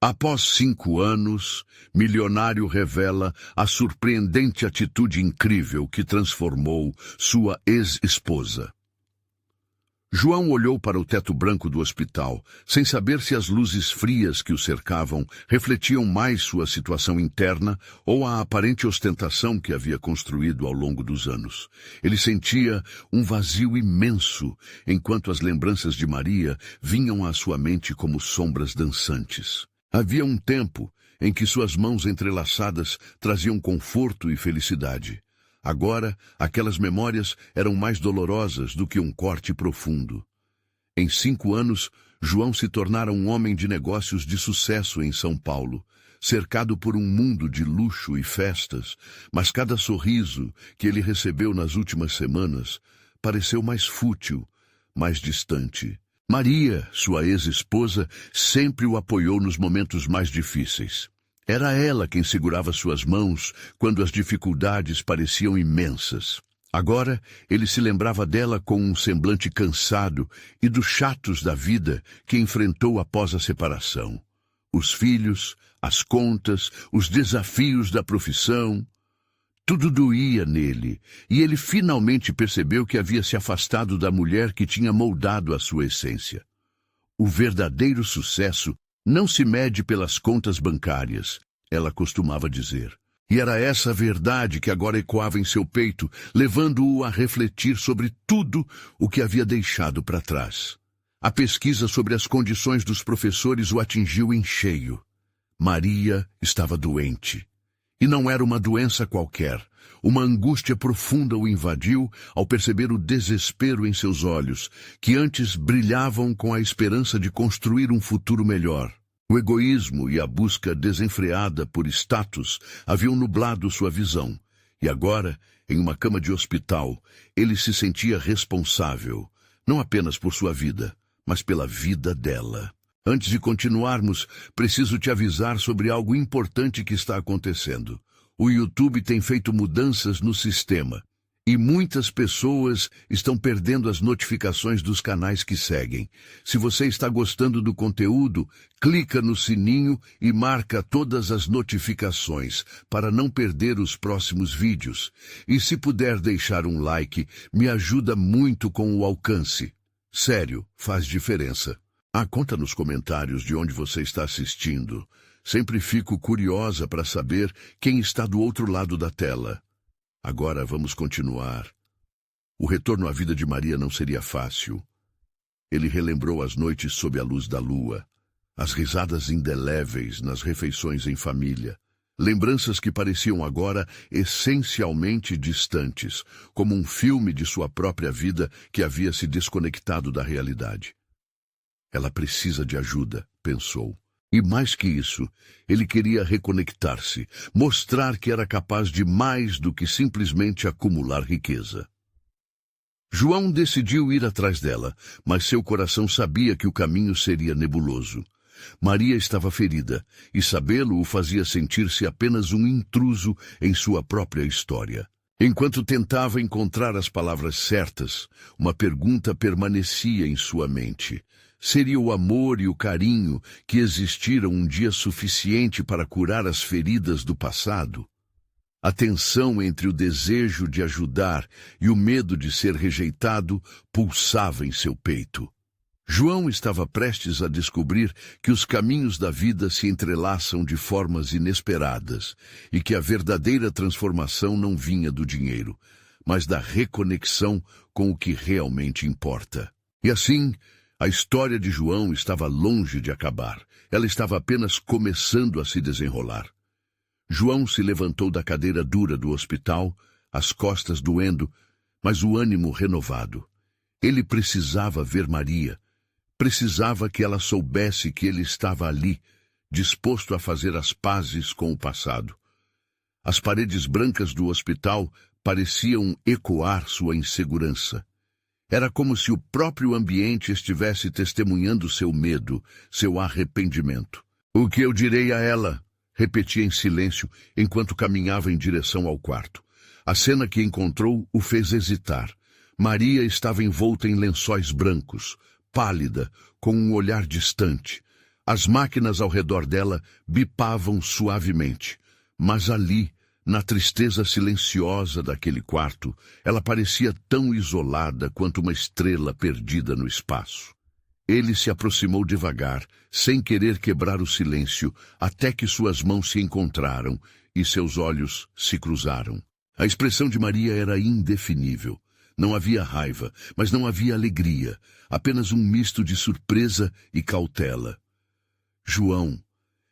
Após 5 anos, milionário revela a surpreendente atitude incrível que transformou sua ex-esposa. João olhou para o teto branco do hospital, sem saber se as luzes frias que o cercavam refletiam mais sua situação interna ou a aparente ostentação que havia construído ao longo dos anos. Ele sentia um vazio imenso, enquanto as lembranças de Maria vinham à sua mente como sombras dançantes. Havia um tempo em que suas mãos entrelaçadas traziam conforto e felicidade. Agora, aquelas memórias eram mais dolorosas do que um corte profundo. Em 5 anos, João se tornara um homem de negócios de sucesso em São Paulo, cercado por um mundo de luxo e festas, mas cada sorriso que ele recebeu nas últimas semanas pareceu mais fútil, mais distante. Maria, sua ex-esposa, sempre o apoiou nos momentos mais difíceis. Era ela quem segurava suas mãos quando as dificuldades pareciam imensas. Agora, ele se lembrava dela com um semblante cansado e dos chatos da vida que enfrentou após a separação. Os filhos, as contas, os desafios da profissão. Tudo doía nele, e ele finalmente percebeu que havia se afastado da mulher que tinha moldado a sua essência. O verdadeiro sucesso não se mede pelas contas bancárias, ela costumava dizer. E era essa a verdade que agora ecoava em seu peito, levando-o a refletir sobre tudo o que havia deixado para trás. A pesquisa sobre as condições dos professores o atingiu em cheio. Maria estava doente. E não era uma doença qualquer. Uma angústia profunda o invadiu ao perceber o desespero em seus olhos, que antes brilhavam com a esperança de construir um futuro melhor. O egoísmo e a busca desenfreada por status haviam nublado sua visão, e agora, em uma cama de hospital, ele se sentia responsável, não apenas por sua vida, mas pela vida dela. Antes de continuarmos, preciso te avisar sobre algo importante que está acontecendo. O YouTube tem feito mudanças no sistema, e muitas pessoas estão perdendo as notificações dos canais que seguem. Se você está gostando do conteúdo, clica no sininho e marca todas as notificações para não perder os próximos vídeos. E se puder deixar um like, me ajuda muito com o alcance. Sério, faz diferença. Conta nos comentários de onde você está assistindo. Sempre fico curiosa para saber quem está do outro lado da tela. Agora vamos continuar. O retorno à vida de Maria não seria fácil. Ele relembrou as noites sob a luz da lua, as risadas indeléveis nas refeições em família, lembranças que pareciam agora essencialmente distantes, como um filme de sua própria vida que havia se desconectado da realidade. Ela precisa de ajuda, pensou. E mais que isso, ele queria reconectar-se, mostrar que era capaz de mais do que simplesmente acumular riqueza. João decidiu ir atrás dela, mas seu coração sabia que o caminho seria nebuloso. Maria estava ferida, e sabê-lo o fazia sentir-se apenas um intruso em sua própria história. Enquanto tentava encontrar as palavras certas, uma pergunta permanecia em sua mente. Seria o amor e o carinho que existiram um dia suficiente para curar as feridas do passado? A tensão entre o desejo de ajudar e o medo de ser rejeitado pulsava em seu peito. João estava prestes a descobrir que os caminhos da vida se entrelaçam de formas inesperadas e que a verdadeira transformação não vinha do dinheiro, mas da reconexão com o que realmente importa. E assim, a história de João estava longe de acabar. Ela estava apenas começando a se desenrolar. João se levantou da cadeira dura do hospital, as costas doendo, mas o ânimo renovado. Ele precisava ver Maria. Precisava que ela soubesse que ele estava ali, disposto a fazer as pazes com o passado. As paredes brancas do hospital pareciam ecoar sua insegurança. Era como se o próprio ambiente estivesse testemunhando seu medo, seu arrependimento. "O que eu direi a ela?" repetia em silêncio enquanto caminhava em direção ao quarto. A cena que encontrou o fez hesitar. Maria estava envolta em lençóis brancos, pálida, com um olhar distante. As máquinas ao redor dela bipavam suavemente, mas ali, na tristeza silenciosa daquele quarto, ela parecia tão isolada quanto uma estrela perdida no espaço. Ele se aproximou devagar, sem querer quebrar o silêncio, até que suas mãos se encontraram e seus olhos se cruzaram. A expressão de Maria era indefinível. Não havia raiva, mas não havia alegria, apenas um misto de surpresa e cautela. João,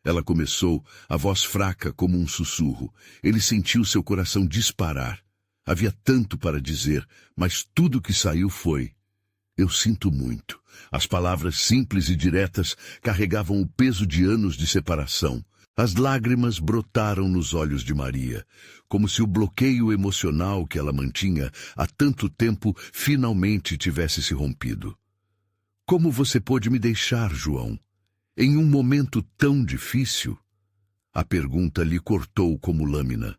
ela começou, a voz fraca como um sussurro. Ele sentiu seu coração disparar. Havia tanto para dizer, mas tudo que saiu foi: eu sinto muito. As palavras simples e diretas carregavam o peso de anos de separação. As lágrimas brotaram nos olhos de Maria, como se o bloqueio emocional que ela mantinha há tanto tempo finalmente tivesse se rompido. Como você pôde me deixar, João? Em um momento tão difícil? A pergunta lhe cortou como lâmina.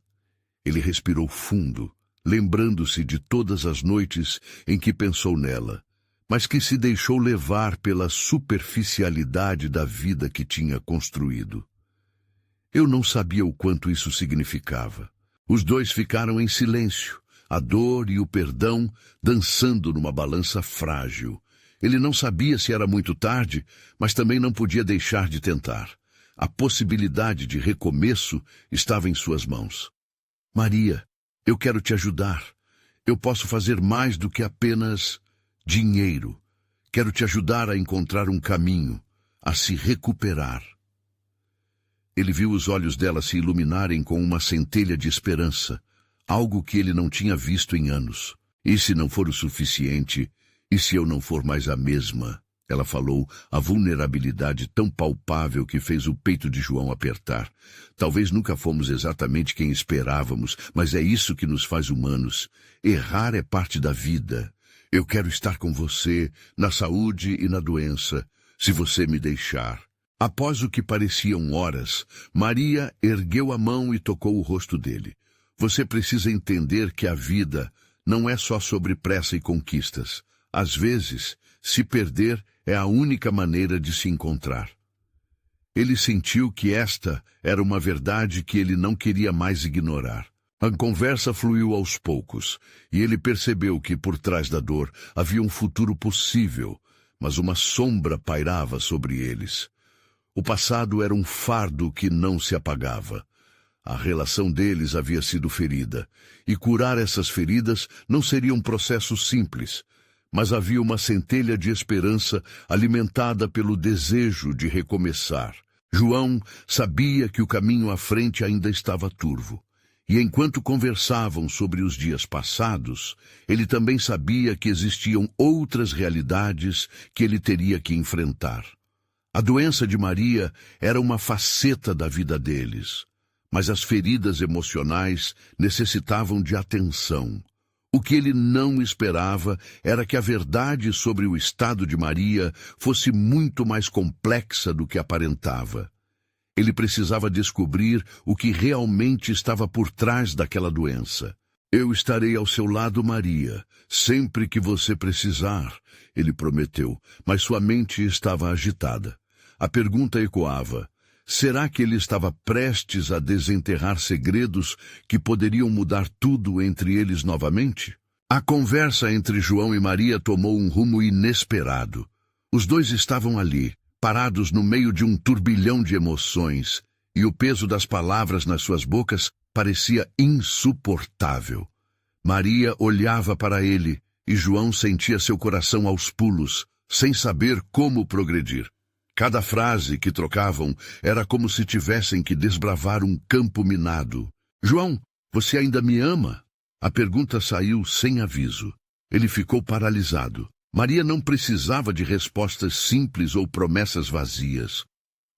Ele respirou fundo, lembrando-se de todas as noites em que pensou nela, mas que se deixou levar pela superficialidade da vida que tinha construído. Eu não sabia o quanto isso significava. Os dois ficaram em silêncio, a dor e o perdão dançando numa balança frágil. Ele não sabia se era muito tarde, mas também não podia deixar de tentar. A possibilidade de recomeço estava em suas mãos. Maria, eu quero te ajudar. Eu posso fazer mais do que apenas dinheiro. Quero te ajudar a encontrar um caminho, a se recuperar. Ele viu os olhos dela se iluminarem com uma centelha de esperança, algo que ele não tinha visto em anos. E se não for o suficiente, e se eu não for mais a mesma? Ela falou, a vulnerabilidade tão palpável que fez o peito de João apertar. Talvez nunca fomos exatamente quem esperávamos, mas é isso que nos faz humanos. Errar é parte da vida. Eu quero estar com você, na saúde e na doença, se você me deixar. Após o que pareciam horas, Maria ergueu a mão e tocou o rosto dele. Você precisa entender que a vida não é só sobre pressa e conquistas. Às vezes, se perder é a única maneira de se encontrar. Ele sentiu que esta era uma verdade que ele não queria mais ignorar. A conversa fluiu aos poucos, e ele percebeu que por trás da dor havia um futuro possível, mas uma sombra pairava sobre eles. O passado era um fardo que não se apagava. A relação deles havia sido ferida, e curar essas feridas não seria um processo simples, mas havia uma centelha de esperança alimentada pelo desejo de recomeçar. João sabia que o caminho à frente ainda estava turvo. E enquanto conversavam sobre os dias passados, ele também sabia que existiam outras realidades que ele teria que enfrentar. A doença de Maria era uma faceta da vida deles, mas as feridas emocionais necessitavam de atenção. O que ele não esperava era que a verdade sobre o estado de Maria fosse muito mais complexa do que aparentava. Ele precisava descobrir o que realmente estava por trás daquela doença. Eu estarei ao seu lado, Maria, sempre que você precisar, ele prometeu, mas sua mente estava agitada. A pergunta ecoava: será que ele estava prestes a desenterrar segredos que poderiam mudar tudo entre eles novamente? A conversa entre João e Maria tomou um rumo inesperado. Os dois estavam ali, parados no meio de um turbilhão de emoções, e o peso das palavras nas suas bocas parecia insuportável. Maria olhava para ele, e João sentia seu coração aos pulos, sem saber como progredir. Cada frase que trocavam era como se tivessem que desbravar um campo minado. João, você ainda me ama? A pergunta saiu sem aviso. Ele ficou paralisado. Maria não precisava de respostas simples ou promessas vazias.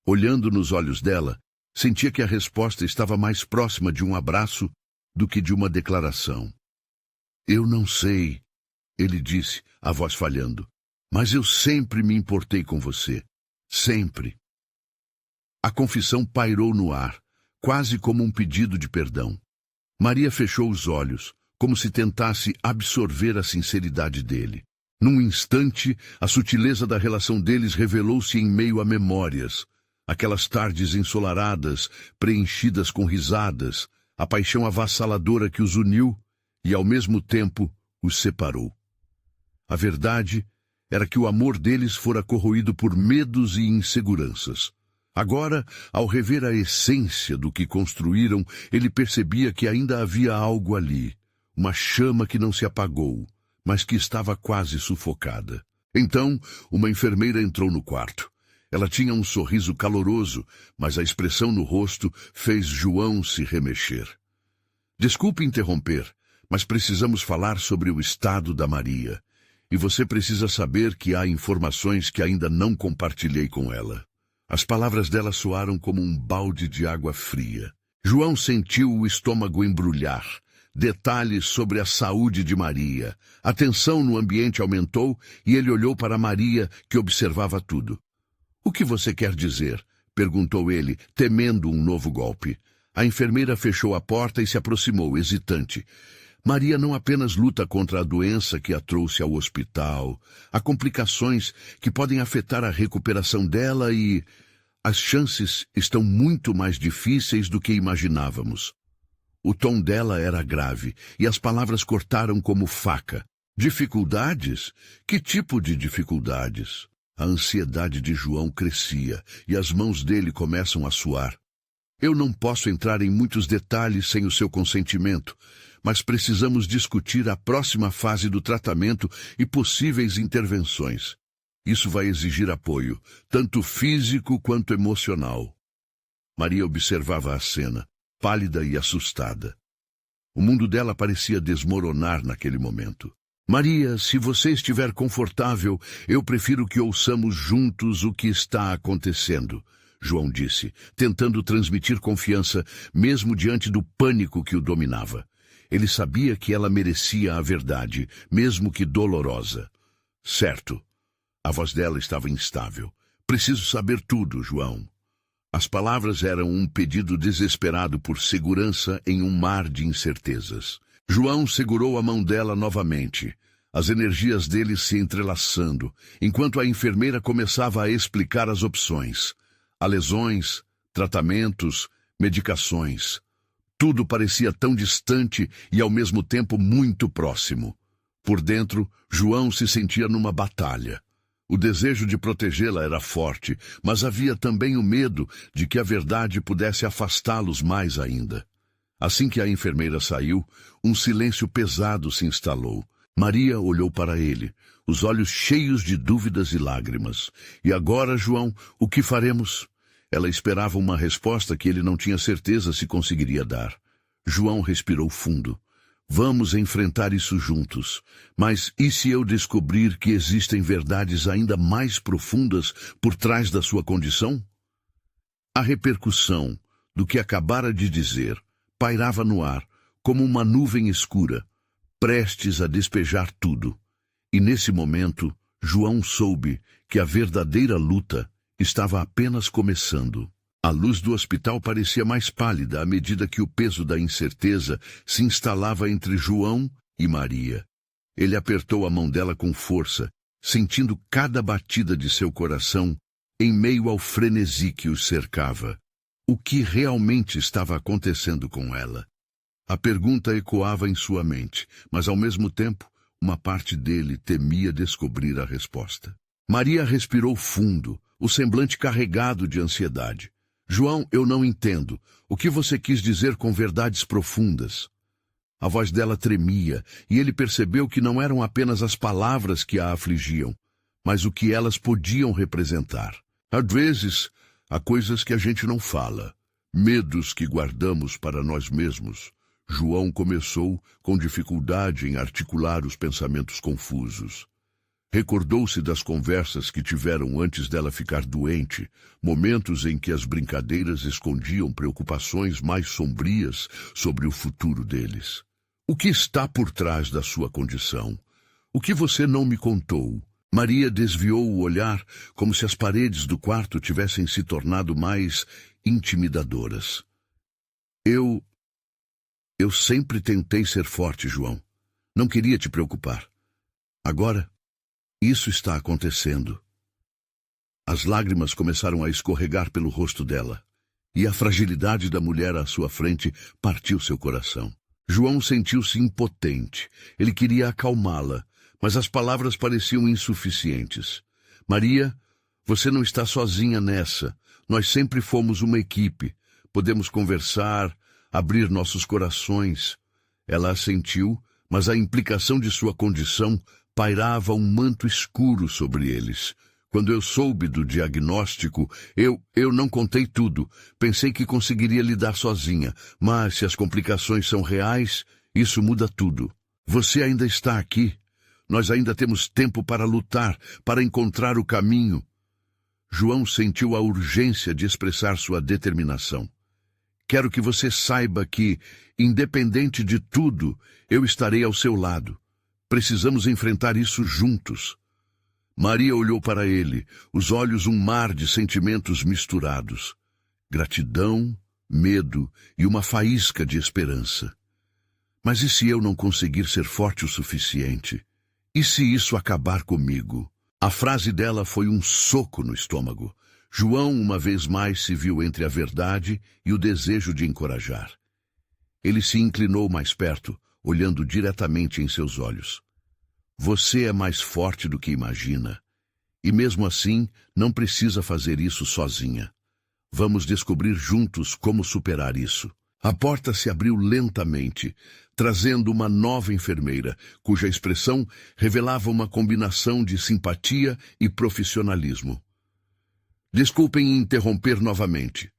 Olhando nos olhos dela, sentia que a resposta estava mais próxima de um abraço do que de uma declaração. Eu não sei, ele disse, a voz falhando, mas eu sempre me importei com você. Sempre. A confissão pairou no ar, quase como um pedido de perdão. Maria fechou os olhos, como se tentasse absorver a sinceridade dele. Num instante, a sutileza da relação deles revelou-se em meio a memórias. Aquelas tardes ensolaradas, preenchidas com risadas, a paixão avassaladora que os uniu e, ao mesmo tempo, os separou. A verdade era que o amor deles fora corroído por medos e inseguranças. Agora, ao rever a essência do que construíram, ele percebia que ainda havia algo ali, uma chama que não se apagou, mas que estava quase sufocada. Então, uma enfermeira entrou no quarto. Ela tinha um sorriso caloroso, mas a expressão no rosto fez João se remexer. Desculpe interromper, mas precisamos falar sobre o estado da Maria. E você precisa saber que há informações que ainda não compartilhei com ela. As palavras dela soaram como um balde de água fria. João sentiu o estômago embrulhar. Detalhes sobre a saúde de Maria. A tensão no ambiente aumentou e ele olhou para Maria, que observava tudo. "O que você quer dizer?" perguntou ele, temendo um novo golpe. A enfermeira fechou a porta e se aproximou, hesitante. Maria não apenas luta contra a doença que a trouxe ao hospital. Há complicações que podem afetar a recuperação dela e as chances estão muito mais difíceis do que imaginávamos. O tom dela era grave e as palavras cortaram como faca. Dificuldades? Que tipo de dificuldades? A ansiedade de João crescia e as mãos dele começam a suar. "Eu não posso entrar em muitos detalhes sem o seu consentimento, mas precisamos discutir a próxima fase do tratamento e possíveis intervenções. Isso vai exigir apoio, tanto físico quanto emocional." Maria observava a cena, pálida e assustada. O mundo dela parecia desmoronar naquele momento. "Maria, se você estiver confortável, eu prefiro que ouçamos juntos o que está acontecendo", João disse, tentando transmitir confiança, mesmo diante do pânico que o dominava. Ele sabia que ela merecia a verdade, mesmo que dolorosa. "Certo." A voz dela estava instável. "Preciso saber tudo, João." As palavras eram um pedido desesperado por segurança em um mar de incertezas. João segurou a mão dela novamente, as energias dele se entrelaçando, enquanto a enfermeira começava a explicar as opções. Há lesões, tratamentos, medicações. Tudo parecia tão distante e ao mesmo tempo muito próximo. Por dentro, João se sentia numa batalha. O desejo de protegê-la era forte, mas havia também o medo de que a verdade pudesse afastá-los mais ainda. Assim que a enfermeira saiu, um silêncio pesado se instalou. Maria olhou para ele, os olhos cheios de dúvidas e lágrimas. "E agora, João, o que faremos?" Ela esperava uma resposta que ele não tinha certeza se conseguiria dar. João respirou fundo. "Vamos enfrentar isso juntos. Mas e se eu descobrir que existem verdades ainda mais profundas por trás da sua condição?" A repercussão do que acabara de dizer pairava no ar, como uma nuvem escura, prestes a despejar tudo. E nesse momento, João soube que a verdadeira luta estava apenas começando. A luz do hospital parecia mais pálida à medida que o peso da incerteza se instalava entre João e Maria. Ele apertou a mão dela com força, sentindo cada batida de seu coração em meio ao frenesi que os cercava. O que realmente estava acontecendo com ela? A pergunta ecoava em sua mente, mas ao mesmo tempo, uma parte dele temia descobrir a resposta. Maria respirou fundo, o semblante carregado de ansiedade. "João, eu não entendo. O que você quis dizer com verdades profundas?" A voz dela tremia, e ele percebeu que não eram apenas as palavras que a afligiam, mas o que elas podiam representar. "Às vezes, há coisas que a gente não fala, medos que guardamos para nós mesmos." João começou com dificuldade em articular os pensamentos confusos. Recordou-se das conversas que tiveram antes dela ficar doente, momentos em que as brincadeiras escondiam preocupações mais sombrias sobre o futuro deles. "O que está por trás da sua condição? O que você não me contou?" Maria desviou o olhar, como se as paredes do quarto tivessem se tornado mais intimidadoras. Eu sempre tentei ser forte, João. Não queria te preocupar. Agora, Isso está acontecendo. As lágrimas começaram a escorregar pelo rosto dela, e a fragilidade da mulher à sua frente partiu seu coração. João sentiu-se impotente. Ele queria acalmá-la, mas as palavras pareciam insuficientes. Maria, você não está sozinha nessa. Nós sempre fomos uma equipe. Podemos conversar, abrir nossos corações. Ela assentiu, mas a implicação de sua condição pairava um manto escuro sobre eles. Quando eu soube do diagnóstico, eu não contei tudo. Pensei que conseguiria lidar sozinha, mas se as complicações são reais, isso muda tudo. Você ainda está aqui. Nós ainda temos tempo para lutar, para encontrar o caminho. João sentiu a urgência de expressar sua determinação. Quero que você saiba que, independente de tudo, eu estarei ao seu lado. Precisamos enfrentar isso juntos. Maria olhou para ele, os olhos um mar de sentimentos misturados. Gratidão, medo e uma faísca de esperança. Mas e se eu não conseguir ser forte o suficiente? E se isso acabar comigo? A frase dela foi um soco no estômago. João, uma vez mais, se viu entre a verdade e o desejo de encorajar. Ele se inclinou mais perto, olhando diretamente em seus olhos. Você é mais forte do que imagina. E mesmo assim, não precisa fazer isso sozinha. Vamos descobrir juntos como superar isso. A porta se abriu lentamente, trazendo uma nova enfermeira, cuja expressão revelava uma combinação de simpatia e profissionalismo. Desculpem interromper novamente,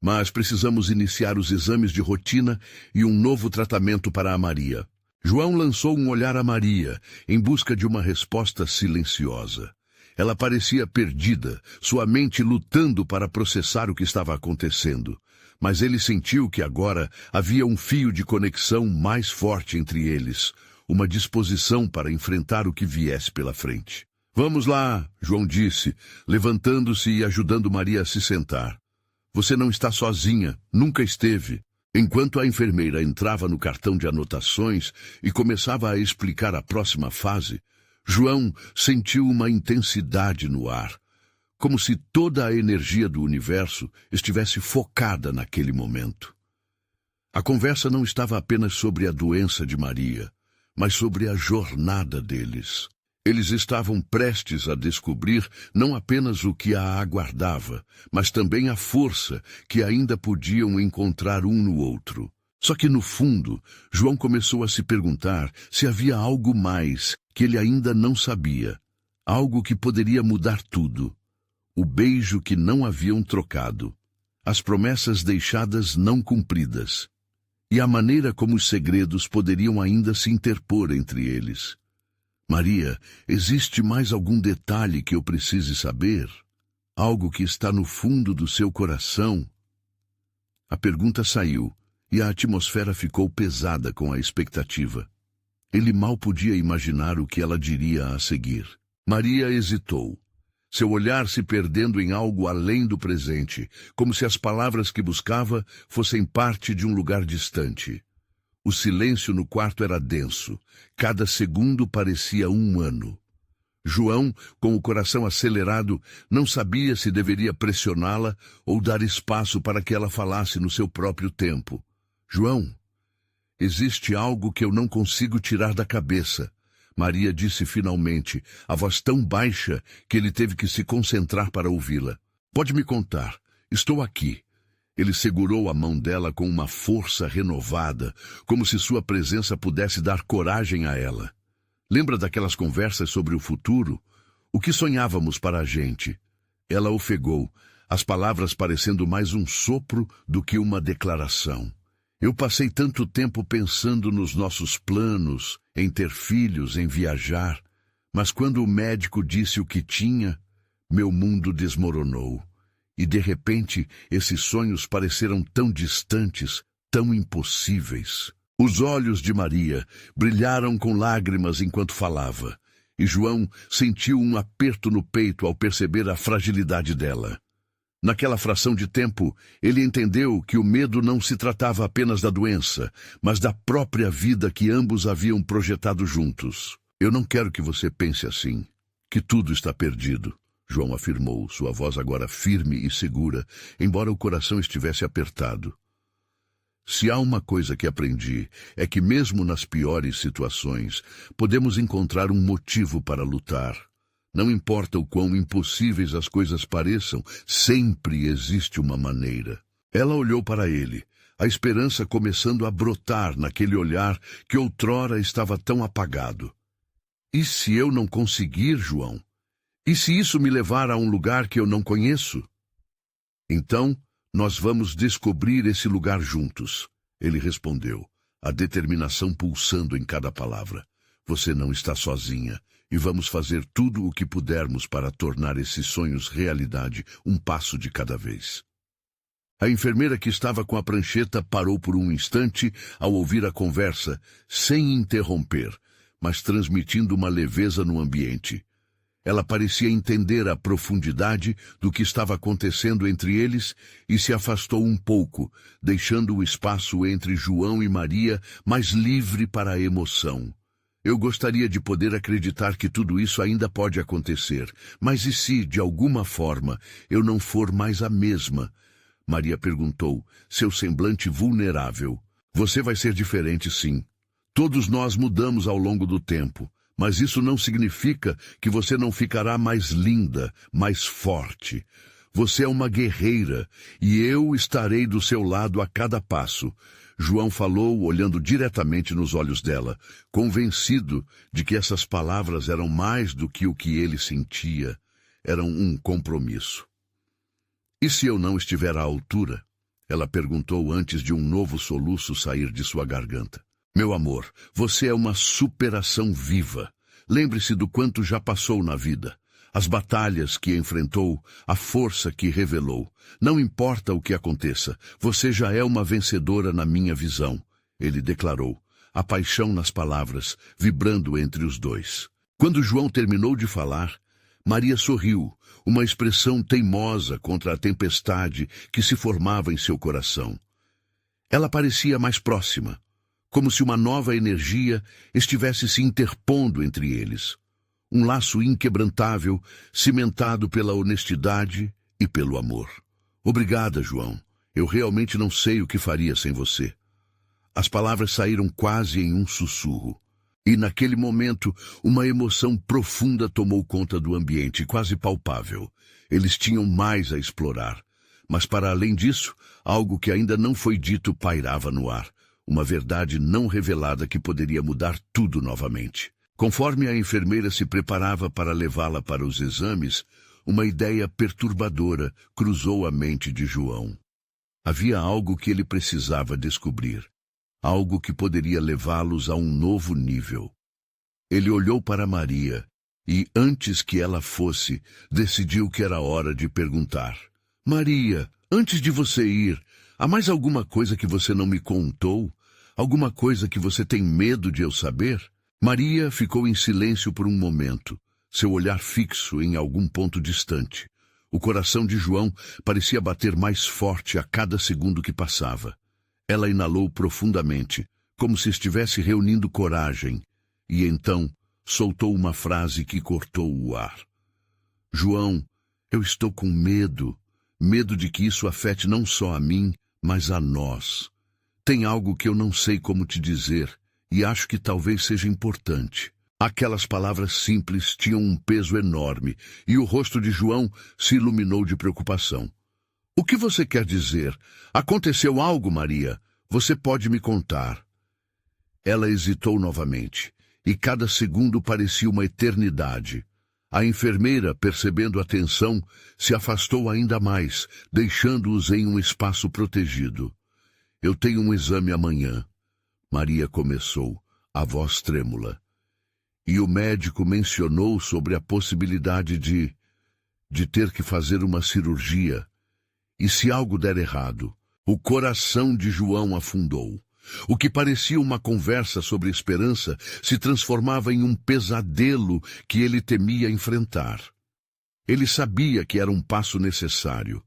mas precisamos iniciar os exames de rotina e um novo tratamento para a Maria. João lançou um olhar a Maria, em busca de uma resposta silenciosa. Ela parecia perdida, sua mente lutando para processar o que estava acontecendo. Mas ele sentiu que agora havia um fio de conexão mais forte entre eles, uma disposição para enfrentar o que viesse pela frente. Vamos lá, João disse, levantando-se e ajudando Maria a se sentar. Você não está sozinha, nunca esteve. Enquanto a enfermeira entrava no cartão de anotações e começava a explicar a próxima fase, João sentiu uma intensidade no ar, como se toda a energia do universo estivesse focada naquele momento. A conversa não estava apenas sobre a doença de Maria, mas sobre a jornada deles. Eles estavam prestes a descobrir não apenas o que a aguardava, mas também a força que ainda podiam encontrar um no outro. Só que, no fundo, João começou a se perguntar se havia algo mais que ele ainda não sabia, algo que poderia mudar tudo. O beijo que não haviam trocado, as promessas deixadas não cumpridas, e a maneira como os segredos poderiam ainda se interpor entre eles. Maria, existe mais algum detalhe que eu precise saber? Algo que está no fundo do seu coração? A pergunta saiu, e a atmosfera ficou pesada com a expectativa. Ele mal podia imaginar o que ela diria a seguir. Maria hesitou, seu olhar se perdendo em algo além do presente, como se as palavras que buscava fossem parte de um lugar distante. O silêncio no quarto era denso. Cada segundo parecia um ano. João, com o coração acelerado, não sabia se deveria pressioná-la ou dar espaço para que ela falasse no seu próprio tempo. João, existe algo que eu não consigo tirar da cabeça, Maria disse finalmente, a voz tão baixa que ele teve que se concentrar para ouvi-la. Pode me contar, estou aqui. Ele segurou a mão dela com uma força renovada, como se sua presença pudesse dar coragem a ela. Lembra daquelas conversas sobre o futuro? O que sonhávamos para a gente? Ela ofegou, as palavras parecendo mais um sopro do que uma declaração. Eu passei tanto tempo pensando nos nossos planos, em ter filhos, em viajar, mas quando o médico disse o que tinha, meu mundo desmoronou. E de repente, esses sonhos pareceram tão distantes, tão impossíveis. Os olhos de Maria brilharam com lágrimas enquanto falava, e João sentiu um aperto no peito ao perceber a fragilidade dela. Naquela fração de tempo, ele entendeu que o medo não se tratava apenas da doença, mas da própria vida que ambos haviam projetado juntos. Eu não quero que você pense assim. que tudo está perdido, João afirmou, sua voz agora firme e segura, embora o coração estivesse apertado. Se há uma coisa que aprendi, é que mesmo nas piores situações, podemos encontrar um motivo para lutar. Não importa o quão impossíveis as coisas pareçam, sempre existe uma maneira. Ela olhou para ele, a esperança começando a brotar naquele olhar que outrora estava tão apagado. E se eu não conseguir, João? E se isso me levar a um lugar que eu não conheço? Então, nós vamos descobrir esse lugar juntos, ele respondeu, a determinação pulsando em cada palavra. Você não está sozinha, e vamos fazer tudo o que pudermos para tornar esses sonhos realidade, um passo de cada vez. A enfermeira que estava com a prancheta parou por um instante ao ouvir a conversa, sem interromper, mas transmitindo uma leveza no ambiente. Ela parecia entender a profundidade do que estava acontecendo entre eles e se afastou um pouco, deixando o espaço entre João e Maria mais livre para a emoção. Eu gostaria de poder acreditar que tudo isso ainda pode acontecer, mas e se, de alguma forma, eu não for mais a mesma? Maria perguntou, seu semblante vulnerável. Você vai ser diferente, sim. Todos nós mudamos ao longo do tempo. Mas isso não significa que você não ficará mais linda, mais forte. Você é uma guerreira, e eu estarei do seu lado a cada passo. João falou, olhando diretamente nos olhos dela, convencido de que essas palavras eram mais do que o que ele sentia. Eram um compromisso. E se eu não estiver à altura? Ela perguntou antes de um novo soluço sair de sua garganta. Meu amor, você é uma superação viva. Lembre-se do quanto já passou na vida. As batalhas que enfrentou, a força que revelou. Não importa o que aconteça, você já é uma vencedora na minha visão, ele declarou, a paixão nas palavras, vibrando entre os dois. Quando João terminou de falar, Maria sorriu, uma expressão teimosa contra a tempestade que se formava em seu coração. Ela parecia mais próxima, como se uma nova energia estivesse se interpondo entre eles. Um laço inquebrantável, cimentado pela honestidade e pelo amor. Obrigada, João. Eu realmente não sei o que faria sem você. As palavras saíram quase em um sussurro. E naquele momento, uma emoção profunda tomou conta do ambiente, quase palpável. Eles tinham mais a explorar. Mas para além disso, algo que ainda não foi dito pairava no ar. Uma verdade não revelada que poderia mudar tudo novamente. Conforme a enfermeira se preparava para levá-la para os exames, uma ideia perturbadora cruzou a mente de João. Havia algo que ele precisava descobrir, algo que poderia levá-los a um novo nível. Ele olhou para Maria e, antes que ela fosse, decidiu que era hora de perguntar. Maria, antes de você ir, há mais alguma coisa que você não me contou? Alguma coisa que você tem medo de eu saber? Maria ficou em silêncio por um momento, seu olhar fixo em algum ponto distante. O coração de João parecia bater mais forte a cada segundo que passava. Ela inalou profundamente, como se estivesse reunindo coragem, e então soltou uma frase que cortou o ar. João, eu estou com medo de que isso afete não só a mim, mas a nós. Tem algo que eu não sei como te dizer, e acho que talvez seja importante. Aquelas palavras simples tinham um peso enorme, e o rosto de João se iluminou de preocupação. O que você quer dizer? Aconteceu algo, Maria? Você pode me contar? Ela hesitou novamente, e cada segundo parecia uma eternidade. A enfermeira, percebendo a tensão, se afastou ainda mais, deixando-os em um espaço protegido. Eu tenho um exame amanhã. Maria começou, a voz trêmula. E o médico mencionou sobre a possibilidade de ter que fazer uma cirurgia. E se algo der errado? O coração de João afundou. O que parecia uma conversa sobre esperança se transformava em um pesadelo que ele temia enfrentar. Ele sabia que era um passo necessário,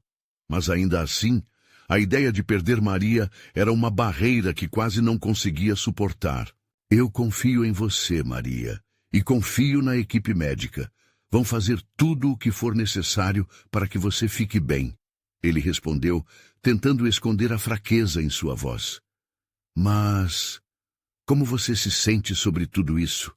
mas ainda assim, a ideia de perder Maria era uma barreira que quase não conseguia suportar. Eu confio em você, Maria, e confio na equipe médica. Vão fazer tudo o que for necessário para que você fique bem. Ele respondeu, tentando esconder a fraqueza em sua voz. Mas como você se sente sobre tudo isso?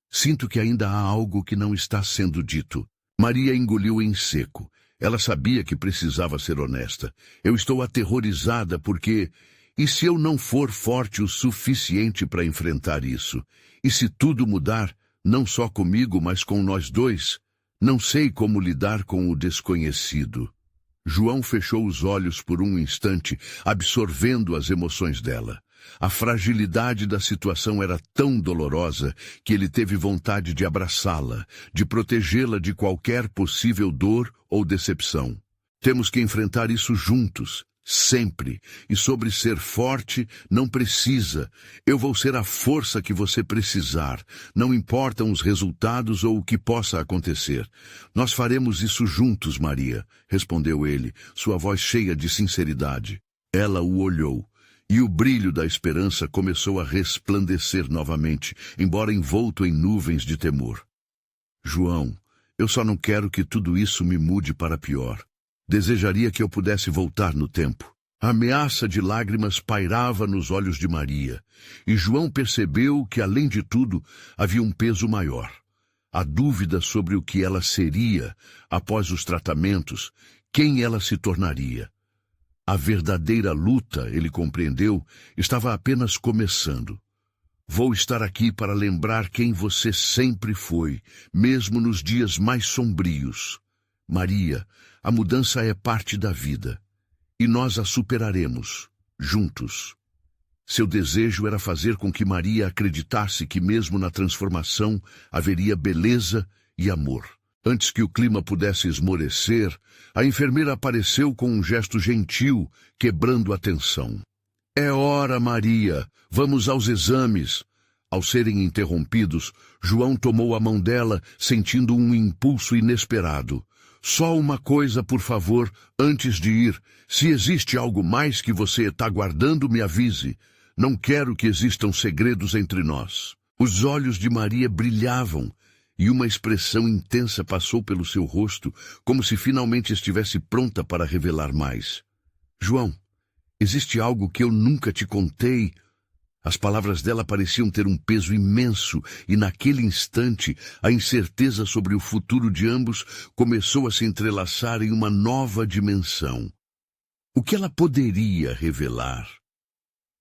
Sinto que ainda há algo que não está sendo dito. Maria engoliu em seco. Ela sabia que precisava ser honesta. Eu estou aterrorizada porque... E se eu não for forte o suficiente para enfrentar isso? E se tudo mudar, não só comigo, mas com nós dois? Não sei como lidar com o desconhecido. João fechou os olhos por um instante, absorvendo as emoções dela. A fragilidade da situação era tão dolorosa que ele teve vontade de abraçá-la, de protegê-la de qualquer possível dor ou decepção. Temos que enfrentar isso juntos, sempre. E sobre ser forte, não precisa. Eu vou ser a força que você precisar. Não importam os resultados ou o que possa acontecer. Nós faremos isso juntos, Maria, respondeu ele, sua voz cheia de sinceridade. Ela o olhou. E o brilho da esperança começou a resplandecer novamente, embora envolto em nuvens de temor. João, eu só não quero que tudo isso me mude para pior. Desejaria que eu pudesse voltar no tempo. A ameaça de lágrimas pairava nos olhos de Maria, e João percebeu que, além de tudo, havia um peso maior. A dúvida sobre o que ela seria após os tratamentos, quem ela se tornaria. A verdadeira luta, ele compreendeu, estava apenas começando. Vou estar aqui para lembrar quem você sempre foi, mesmo nos dias mais sombrios. Maria, a mudança é parte da vida, e nós a superaremos, juntos. Seu desejo era fazer com que Maria acreditasse que mesmo na transformação haveria beleza e amor. Antes que o clima pudesse esmorecer, a enfermeira apareceu com um gesto gentil, quebrando a tensão. É hora, Maria. Vamos aos exames. Ao serem interrompidos, João tomou a mão dela, sentindo um impulso inesperado. Só uma coisa, por favor, antes de ir. Se existe algo mais que você está guardando, me avise. Não quero que existam segredos entre nós. Os olhos de Maria brilhavam, e uma expressão intensa passou pelo seu rosto, como se finalmente estivesse pronta para revelar mais. João, existe algo que eu nunca te contei? As palavras dela pareciam ter um peso imenso, e naquele instante, a incerteza sobre o futuro de ambos começou a se entrelaçar em uma nova dimensão. O que ela poderia revelar?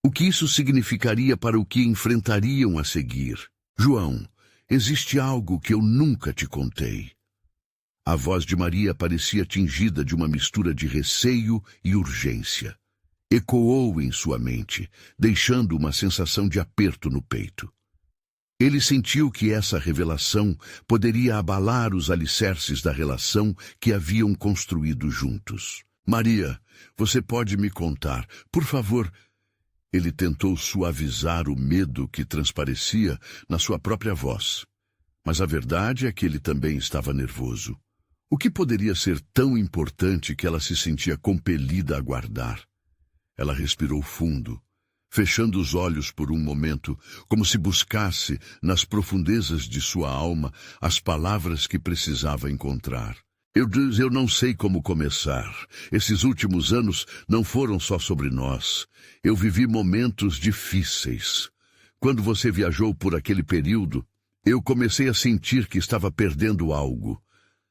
O que isso significaria para o que enfrentariam a seguir? João, existe algo que eu nunca te contei. A voz de Maria parecia tingida de uma mistura de receio e urgência. Ecoou em sua mente, deixando uma sensação de aperto no peito. Ele sentiu que essa revelação poderia abalar os alicerces da relação que haviam construído juntos. Maria, você pode me contar, por favor. Ele tentou suavizar o medo que transparecia na sua própria voz. Mas a verdade é que ele também estava nervoso. O que poderia ser tão importante que ela se sentia compelida a guardar? Ela respirou fundo, fechando os olhos por um momento, como se buscasse, nas profundezas de sua alma, as palavras que precisava encontrar. Eu não sei como começar. Esses últimos anos não foram só sobre nós. Eu vivi momentos difíceis. Quando você viajou por aquele período, eu comecei a sentir que estava perdendo algo.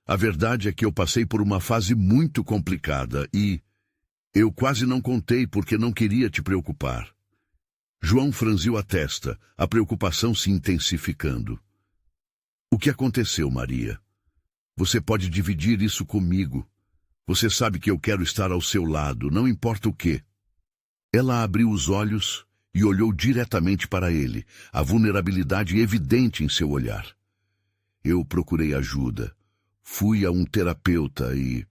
A verdade é que eu passei por uma fase muito complicada e eu quase não contei porque não queria te preocupar. João franziu a testa, a preocupação se intensificando. O que aconteceu, Maria? Você pode dividir isso comigo. Você sabe que eu quero estar ao seu lado, não importa o quê. Ela abriu os olhos e olhou diretamente para ele, a vulnerabilidade evidente em seu olhar. Eu procurei ajuda. Fui a um terapeuta e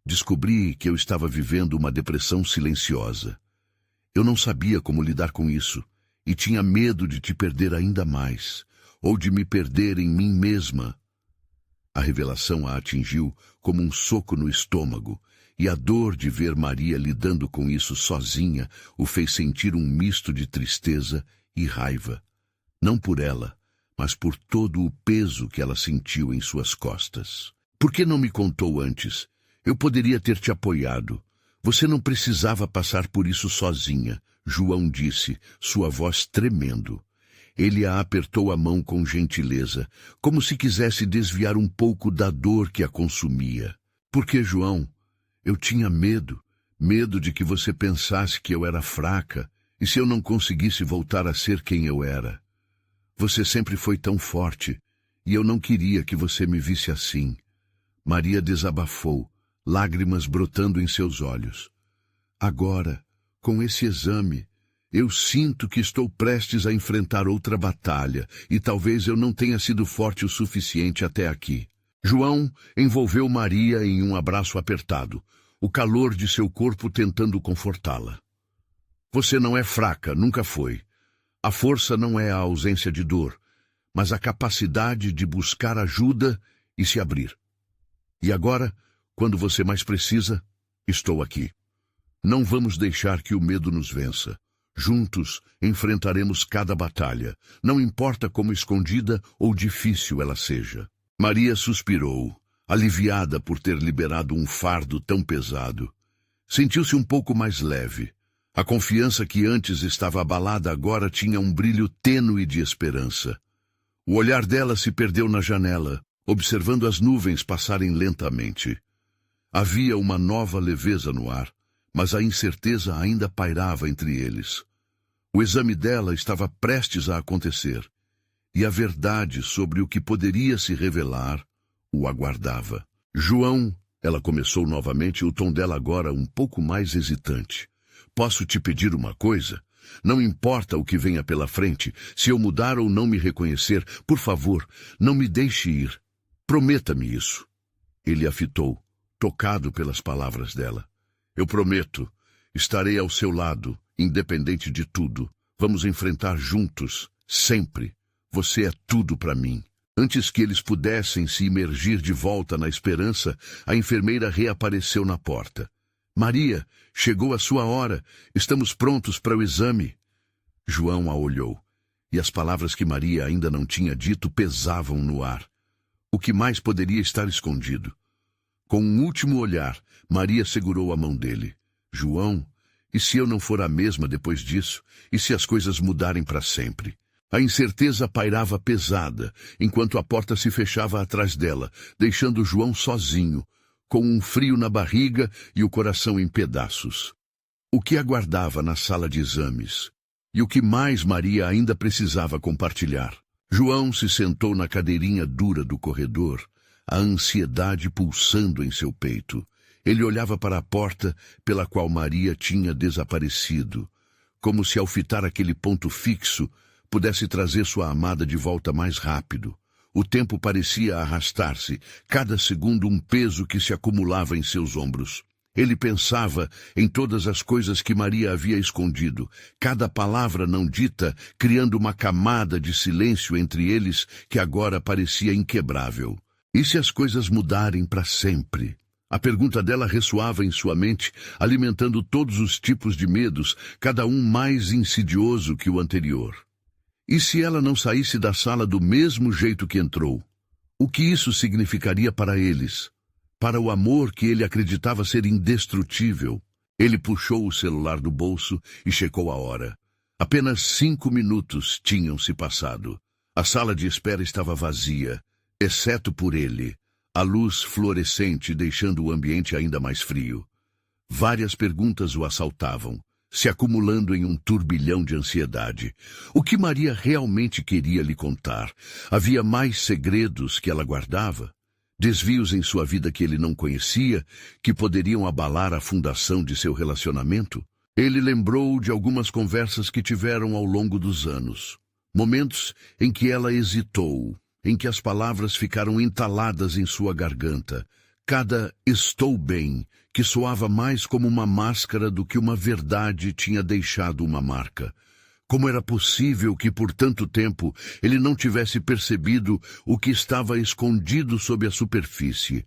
descobri que eu estava vivendo uma depressão silenciosa. Eu não sabia como lidar com isso e tinha medo de te perder ainda mais, ou de me perder em mim mesma. A revelação a atingiu como um soco no estômago, e a dor de ver Maria lidando com isso sozinha o fez sentir um misto de tristeza e raiva. Não por ela, mas por todo o peso que ela sentiu em suas costas. Por que não me contou antes? Eu poderia ter te apoiado. Você não precisava passar por isso sozinha, João disse, sua voz tremendo. Ele a apertou a mão com gentileza, como se quisesse desviar um pouco da dor que a consumia. Porque, João, eu tinha medo de que você pensasse que eu era fraca, e se eu não conseguisse voltar a ser quem eu era. Você sempre foi tão forte, e eu não queria que você me visse assim. Maria desabafou, lágrimas brotando em seus olhos. Agora, com esse exame, eu sinto que estou prestes a enfrentar outra batalha, e talvez eu não tenha sido forte o suficiente até aqui. João envolveu Maria em um abraço apertado, o calor de seu corpo tentando confortá-la. Você não é fraca, nunca foi. A força não é a ausência de dor, mas a capacidade de buscar ajuda e se abrir. E agora, quando você mais precisa, estou aqui. Não vamos deixar que o medo nos vença. Juntos enfrentaremos cada batalha, não importa como escondida ou difícil ela seja. Maria suspirou, aliviada por ter liberado um fardo tão pesado. Sentiu-se um pouco mais leve. A confiança que antes estava abalada agora tinha um brilho tênue de esperança. O olhar dela se perdeu na janela, observando as nuvens passarem lentamente. Havia uma nova leveza no ar, mas a incerteza ainda pairava entre eles. O exame dela estava prestes a acontecer, e a verdade sobre o que poderia se revelar o aguardava. João, ela começou novamente, o tom dela agora um pouco mais hesitante. Posso te pedir uma coisa? Não importa o que venha pela frente, se eu mudar ou não me reconhecer, por favor, não me deixe ir. Prometa-me isso. Ele a fitou, tocado pelas palavras dela. Eu prometo, estarei ao seu lado, independente de tudo. Vamos enfrentar juntos, sempre. Você é tudo para mim. Antes que eles pudessem se imergir de volta na esperança, a enfermeira reapareceu na porta. Maria, chegou a sua hora. Estamos prontos para o exame. João a olhou, e as palavras que Maria ainda não tinha dito pesavam no ar. O que mais poderia estar escondido? Com um último olhar, Maria segurou a mão dele. João, e se eu não for a mesma depois disso? E se as coisas mudarem para sempre? A incerteza pairava pesada, enquanto a porta se fechava atrás dela, deixando João sozinho, com um frio na barriga e o coração em pedaços. O que aguardava na sala de exames? E o que mais Maria ainda precisava compartilhar? João se sentou na cadeirinha dura do corredor, a ansiedade pulsando em seu peito. Ele olhava para a porta pela qual Maria tinha desaparecido, como se ao fitar aquele ponto fixo pudesse trazer sua amada de volta mais rápido. O tempo parecia arrastar-se, cada segundo um peso que se acumulava em seus ombros. Ele pensava em todas as coisas que Maria havia escondido, cada palavra não dita, criando uma camada de silêncio entre eles que agora parecia inquebrável. E se as coisas mudarem para sempre? A pergunta dela ressoava em sua mente, alimentando todos os tipos de medos, cada um mais insidioso que o anterior. E se ela não saísse da sala do mesmo jeito que entrou? O que isso significaria para eles? Para o amor que ele acreditava ser indestrutível? Ele puxou o celular do bolso e checou a hora. Apenas 5 minutos tinham se passado. A sala de espera estava vazia, exceto por ele, a luz fluorescente deixando o ambiente ainda mais frio. Várias perguntas o assaltavam, se acumulando em um turbilhão de ansiedade. O que Maria realmente queria lhe contar? Havia mais segredos que ela guardava? Desvios em sua vida que ele não conhecia, que poderiam abalar a fundação de seu relacionamento? Ele lembrou de algumas conversas que tiveram ao longo dos anos. Momentos em que ela hesitou, em que as palavras ficaram entaladas em sua garganta. Cada "estou bem", que soava mais como uma máscara do que uma verdade, tinha deixado uma marca. Como era possível que por tanto tempo ele não tivesse percebido o que estava escondido sob a superfície?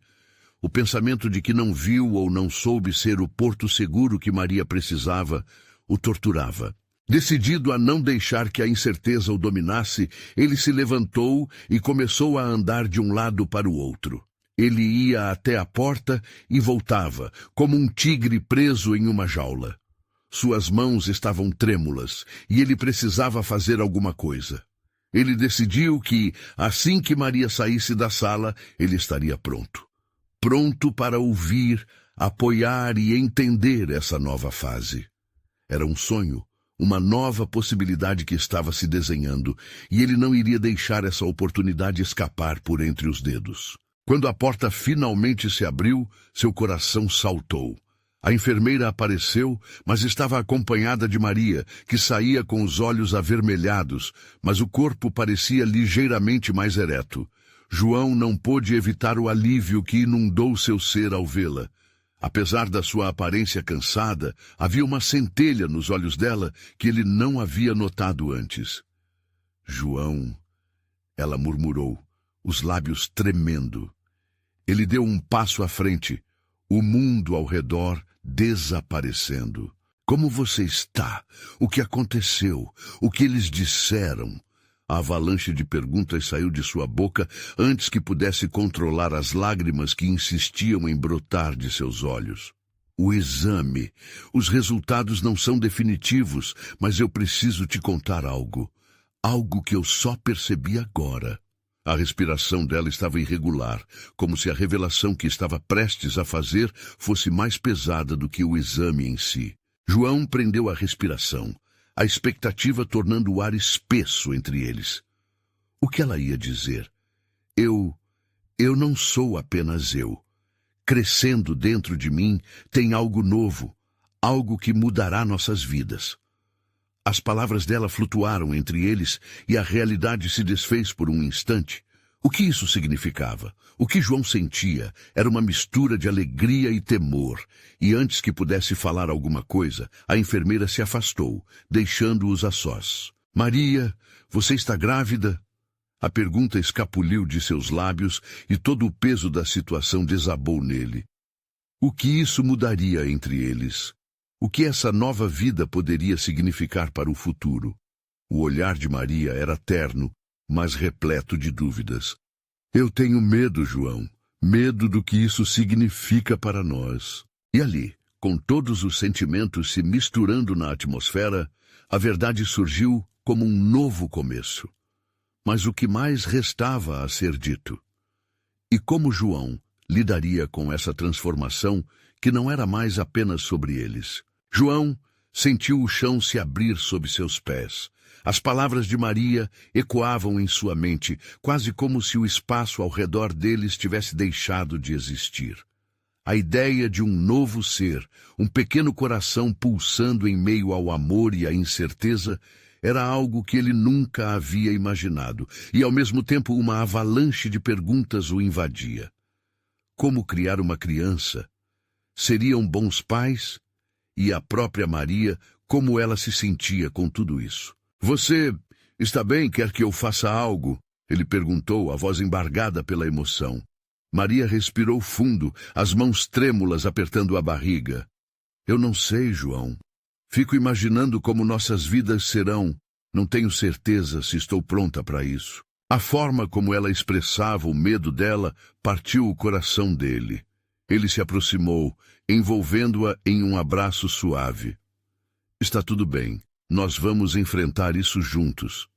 O pensamento de que não viu ou não soube ser o porto seguro que Maria precisava o torturava. Decidido a não deixar que a incerteza o dominasse, ele se levantou e começou a andar de um lado para o outro. Ele ia até a porta e voltava, como um tigre preso em uma jaula. Suas mãos estavam trêmulas e ele precisava fazer alguma coisa. Ele decidiu que, assim que Maria saísse da sala, ele estaria pronto. Pronto para ouvir, apoiar e entender essa nova fase. Era um sonho, uma nova possibilidade que estava se desenhando, e ele não iria deixar essa oportunidade escapar por entre os dedos. Quando a porta finalmente se abriu, seu coração saltou. A enfermeira apareceu, mas estava acompanhada de Maria, que saía com os olhos avermelhados, mas o corpo parecia ligeiramente mais ereto. João não pôde evitar o alívio que inundou seu ser ao vê-la. Apesar da sua aparência cansada, havia uma centelha nos olhos dela que ele não havia notado antes. João, ela murmurou, os lábios tremendo. Ele deu um passo à frente, o mundo ao redor desaparecendo. Como você está? O que aconteceu? O que eles disseram? A avalanche de perguntas saiu de sua boca antes que pudesse controlar as lágrimas que insistiam em brotar de seus olhos. O exame. Os resultados não são definitivos, mas eu preciso te contar algo. Algo que eu só percebi agora. A respiração dela estava irregular, como se a revelação que estava prestes a fazer fosse mais pesada do que o exame em si. João prendeu a respiração, a expectativa tornando o ar espesso entre eles. O que ela ia dizer? Eu não sou apenas eu. Crescendo dentro de mim tem algo novo, algo que mudará nossas vidas. As palavras dela flutuaram entre eles e a realidade se desfez por um instante. O que isso significava? O que João sentia era uma mistura de alegria e temor, e antes que pudesse falar alguma coisa, a enfermeira se afastou, deixando-os a sós. Maria, você está grávida? A pergunta escapuliu de seus lábios e todo o peso da situação desabou nele. O que isso mudaria entre eles? O que essa nova vida poderia significar para o futuro? O olhar de Maria era terno, mas repleto de dúvidas. Eu tenho medo, João. Medo do que isso significa para nós. E ali, com todos os sentimentos se misturando na atmosfera, a verdade surgiu como um novo começo. Mas o que mais restava a ser dito? E como João lidaria com essa transformação que não era mais apenas sobre eles? João sentiu o chão se abrir sob seus pés. As palavras de Maria ecoavam em sua mente, quase como se o espaço ao redor deles tivesse deixado de existir. A ideia de um novo ser, um pequeno coração pulsando em meio ao amor e à incerteza, era algo que ele nunca havia imaginado, e ao mesmo tempo uma avalanche de perguntas o invadia. Como criar uma criança? Seriam bons pais? E a própria Maria, como ela se sentia com tudo isso? Você está bem? Quer que eu faça algo? Ele perguntou, a voz embargada pela emoção. Maria respirou fundo, as mãos trêmulas apertando a barriga. Eu não sei, João. Fico imaginando como nossas vidas serão. Não tenho certeza se estou pronta para isso. A forma como ela expressava o medo dela partiu o coração dele. Ele se aproximou, envolvendo-a em um abraço suave. Está tudo bem. Nós vamos enfrentar isso juntos.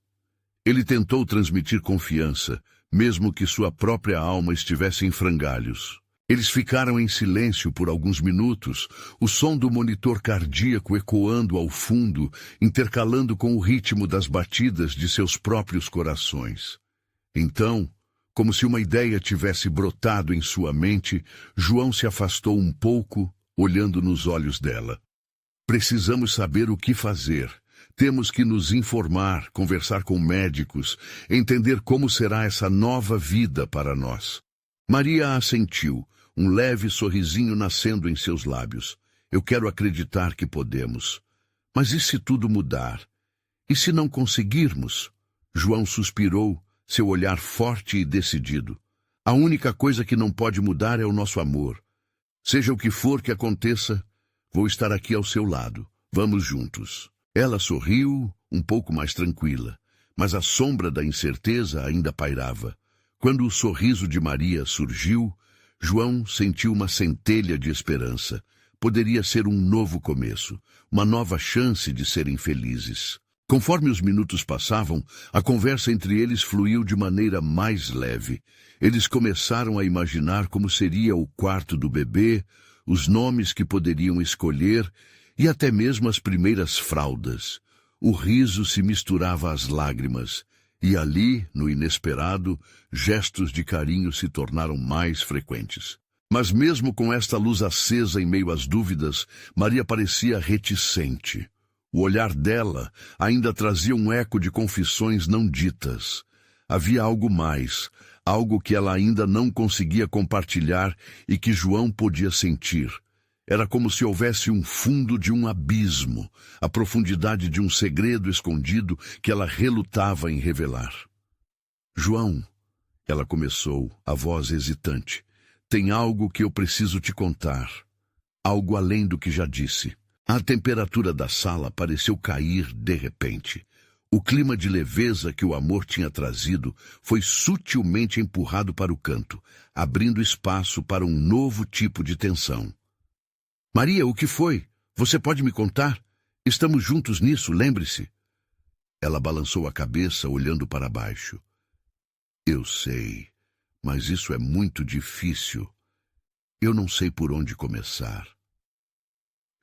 Ele tentou transmitir confiança, mesmo que sua própria alma estivesse em frangalhos. Eles ficaram em silêncio por alguns minutos, o som do monitor cardíaco ecoando ao fundo, intercalando com o ritmo das batidas de seus próprios corações. Então, como se uma ideia tivesse brotado em sua mente, João se afastou um pouco, olhando nos olhos dela. Precisamos saber o que fazer. Temos que nos informar, conversar com médicos, entender como será essa nova vida para nós. Maria assentiu, um leve sorrisinho nascendo em seus lábios. Eu quero acreditar que podemos. Mas e se tudo mudar? E se não conseguirmos? João suspirou, seu olhar forte e decidido. A única coisa que não pode mudar é o nosso amor. Seja o que for que aconteça, vou estar aqui ao seu lado. Vamos juntos. Ela sorriu, um pouco mais tranquila, mas a sombra da incerteza ainda pairava. Quando o sorriso de Maria surgiu, João sentiu uma centelha de esperança. Poderia ser um novo começo, uma nova chance de serem felizes. Conforme os minutos passavam, a conversa entre eles fluiu de maneira mais leve. Eles começaram a imaginar como seria o quarto do bebê, os nomes que poderiam escolher e até mesmo as primeiras fraldas. O riso se misturava às lágrimas, e ali, no inesperado, gestos de carinho se tornaram mais frequentes. Mas mesmo com esta luz acesa em meio às dúvidas, Maria parecia reticente. O olhar dela ainda trazia um eco de confissões não ditas. Havia algo mais, algo que ela ainda não conseguia compartilhar e que João podia sentir. Era como se houvesse um fundo de um abismo, a profundidade de um segredo escondido que ela relutava em revelar. João, ela começou, a voz hesitante, tem algo que eu preciso te contar. Algo além do que já disse. A temperatura da sala pareceu cair de repente. O clima de leveza que o amor tinha trazido foi sutilmente empurrado para o canto, abrindo espaço para um novo tipo de tensão. Maria, o que foi? Você pode me contar? Estamos juntos nisso, lembre-se. Ela balançou a cabeça, olhando para baixo. Eu sei, mas isso é muito difícil. Eu não sei por onde começar.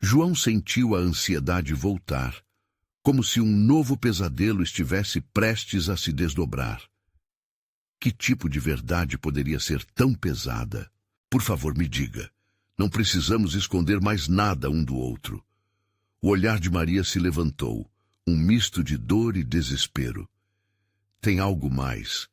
João sentiu a ansiedade voltar, como se um novo pesadelo estivesse prestes a se desdobrar. Que tipo de verdade poderia ser tão pesada? Por favor, me diga. Não precisamos esconder mais nada um do outro. O olhar de Maria se levantou, um misto de dor e desespero. Tem algo mais.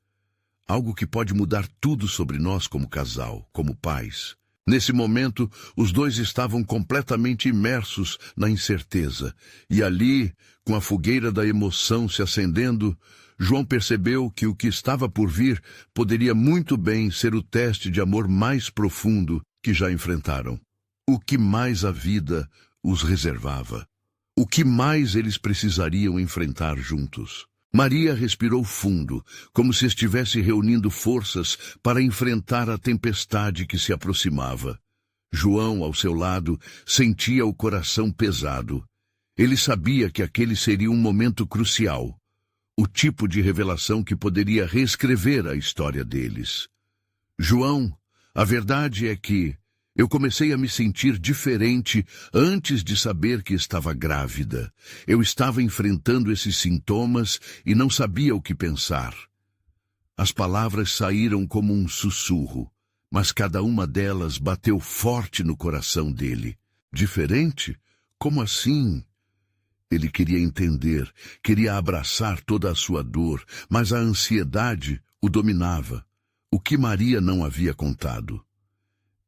Algo que pode mudar tudo sobre nós como casal, como pais. Nesse momento, os dois estavam completamente imersos na incerteza. E ali, com a fogueira da emoção se acendendo, João percebeu que o que estava por vir poderia muito bem ser o teste de amor mais profundo que já enfrentaram. O que mais a vida os reservava. O que mais eles precisariam enfrentar juntos. Maria respirou fundo, como se estivesse reunindo forças para enfrentar a tempestade que se aproximava. João, ao seu lado, sentia o coração pesado. Ele sabia que aquele seria um momento crucial. O tipo de revelação que poderia reescrever a história deles. João, a verdade é que eu comecei a me sentir diferente antes de saber que estava grávida. Eu estava enfrentando esses sintomas e não sabia o que pensar. As palavras saíram como um sussurro, mas cada uma delas bateu forte no coração dele. Diferente? Como assim? Ele queria entender, queria abraçar toda a sua dor, mas a ansiedade o dominava. O que Maria não havia contado.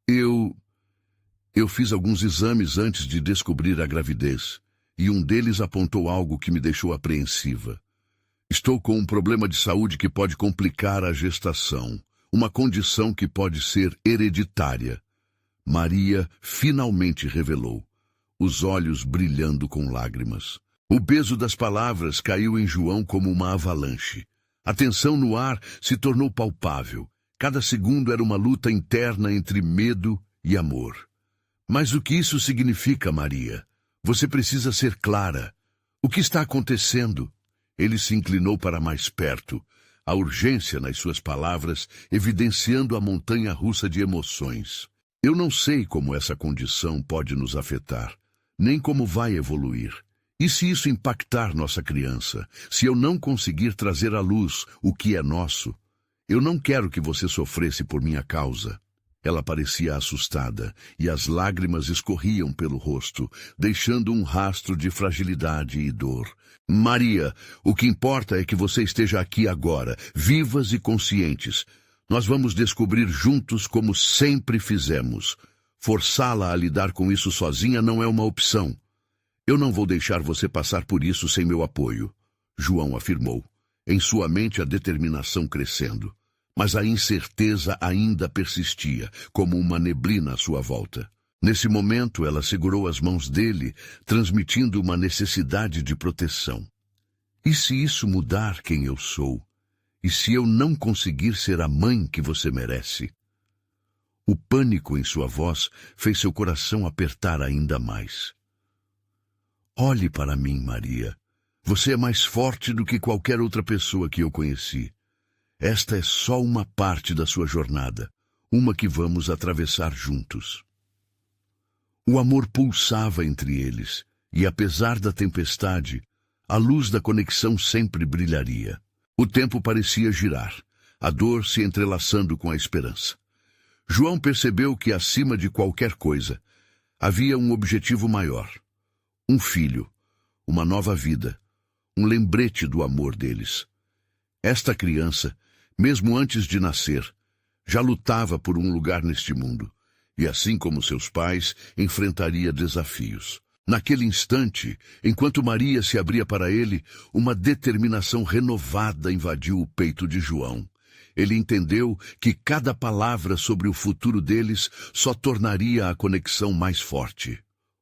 Eu fiz alguns exames antes de descobrir a gravidez, e um deles apontou algo que me deixou apreensiva. Estou com um problema de saúde que pode complicar a gestação, uma condição que pode ser hereditária. Maria finalmente revelou, os olhos brilhando com lágrimas. O peso das palavras caiu em João como uma avalanche. A tensão no ar se tornou palpável. Cada segundo era uma luta interna entre medo e amor. Mas o que isso significa, Maria? Você precisa ser clara. O que está acontecendo? Ele se inclinou para mais perto, a urgência nas suas palavras, evidenciando a montanha-russa de emoções. Eu não sei como essa condição pode nos afetar, nem como vai evoluir. E se isso impactar nossa criança? Se eu não conseguir trazer à luz o que é nosso? Eu não quero que você sofresse por minha causa. Ela parecia assustada, e as lágrimas escorriam pelo rosto, deixando um rastro de fragilidade e dor. Maria, o que importa é que você esteja aqui agora, vivas e conscientes. Nós vamos descobrir juntos como sempre fizemos. Forçá-la a lidar com isso sozinha não é uma opção. Eu não vou deixar você passar por isso sem meu apoio, João afirmou, em sua mente a determinação crescendo. Mas a incerteza ainda persistia, como uma neblina à sua volta. Nesse momento, ela segurou as mãos dele, transmitindo uma necessidade de proteção. E se isso mudar quem eu sou? E se eu não conseguir ser a mãe que você merece? O pânico em sua voz fez seu coração apertar ainda mais. Olhe para mim, Maria. Você é mais forte do que qualquer outra pessoa que eu conheci. Esta é só uma parte da sua jornada, uma que vamos atravessar juntos. O amor pulsava entre eles, e apesar da tempestade, a luz da conexão sempre brilharia. O tempo parecia girar, a dor se entrelaçando com a esperança. João percebeu que, acima de qualquer coisa, havia um objetivo maior. Um filho, uma nova vida, um lembrete do amor deles. Esta criança, mesmo antes de nascer, já lutava por um lugar neste mundo, e assim como seus pais, enfrentaria desafios. Naquele instante, enquanto Maria se abria para ele, uma determinação renovada invadiu o peito de João. Ele entendeu que cada palavra sobre o futuro deles só tornaria a conexão mais forte.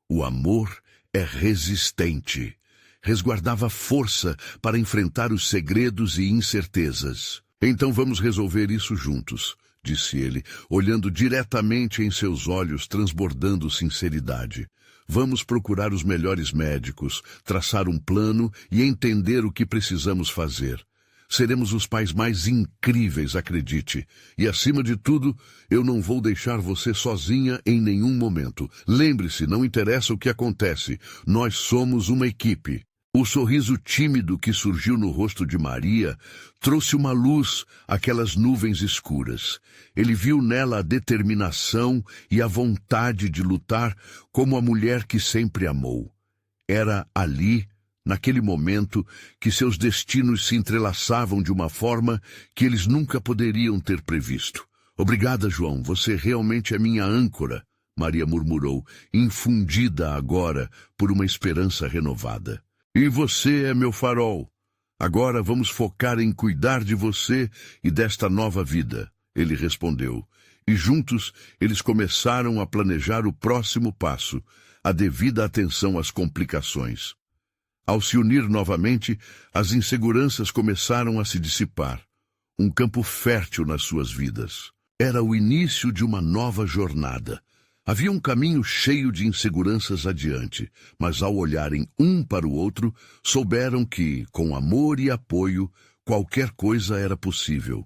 O amor é resistente. Resguardava força para enfrentar os segredos e incertezas. Então vamos resolver isso juntos, disse ele, olhando diretamente em seus olhos, transbordando sinceridade. Vamos procurar os melhores médicos, traçar um plano e entender o que precisamos fazer. Seremos os pais mais incríveis, acredite. E, acima de tudo, eu não vou deixar você sozinha em nenhum momento. Lembre-se, não interessa o que acontece, nós somos uma equipe. O sorriso tímido que surgiu no rosto de Maria trouxe uma luz àquelas nuvens escuras. Ele viu nela a determinação e a vontade de lutar como a mulher que sempre amou. Era ali, naquele momento, que seus destinos se entrelaçavam de uma forma que eles nunca poderiam ter previsto. Obrigada, João, você realmente é minha âncora, Maria murmurou, infundida agora por uma esperança renovada. E você é meu farol. Agora vamos focar em cuidar de você e desta nova vida, ele respondeu. E juntos eles começaram a planejar o próximo passo, a devida atenção às complicações. Ao se unir novamente, as inseguranças começaram a se dissipar. Um campo fértil nas suas vidas. Era o início de uma nova jornada. Havia um caminho cheio de inseguranças adiante, mas ao olharem um para o outro, souberam que, com amor e apoio, qualquer coisa era possível.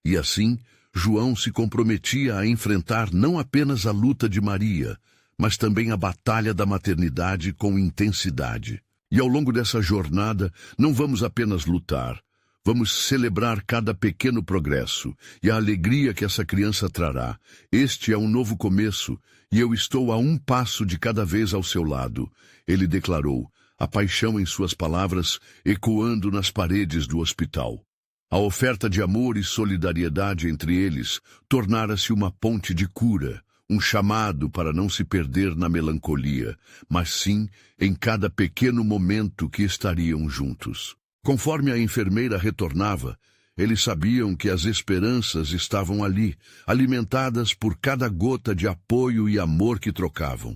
E assim, João se comprometia a enfrentar não apenas a luta de Maria, mas também a batalha da maternidade com intensidade. E ao longo dessa jornada, não vamos apenas lutar, vamos celebrar cada pequeno progresso e a alegria que essa criança trará. Este é um novo começo e eu estou a um passo de cada vez ao seu lado, ele declarou, a paixão em suas palavras ecoando nas paredes do hospital. A oferta de amor e solidariedade entre eles tornara-se uma ponte de cura, um chamado para não se perder na melancolia, mas sim em cada pequeno momento que estariam juntos. Conforme a enfermeira retornava, eles sabiam que as esperanças estavam ali, alimentadas por cada gota de apoio e amor que trocavam.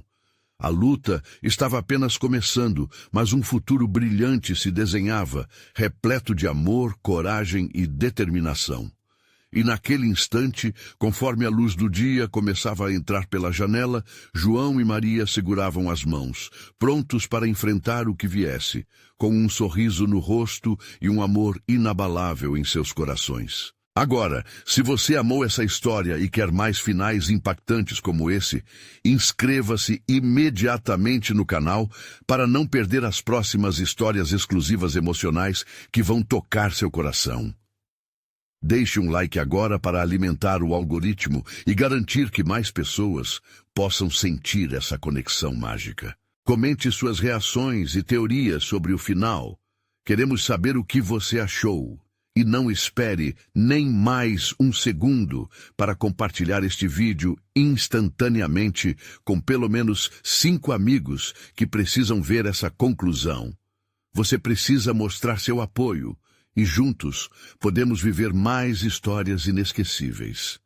A luta estava apenas começando, mas um futuro brilhante se desenhava, repleto de amor, coragem e determinação. E naquele instante, conforme a luz do dia começava a entrar pela janela, João e Maria seguravam as mãos, prontos para enfrentar o que viesse, com um sorriso no rosto e um amor inabalável em seus corações. Agora, se você amou essa história e quer mais finais impactantes como esse, inscreva-se imediatamente no canal para não perder as próximas histórias exclusivas emocionais que vão tocar seu coração. Deixe um like agora para alimentar o algoritmo e garantir que mais pessoas possam sentir essa conexão mágica. Comente suas reações e teorias sobre o final. Queremos saber o que você achou. E não espere nem mais um segundo para compartilhar este vídeo instantaneamente com pelo menos 5 amigos que precisam ver essa conclusão. Você precisa mostrar seu apoio. E juntos podemos viver mais histórias inesquecíveis.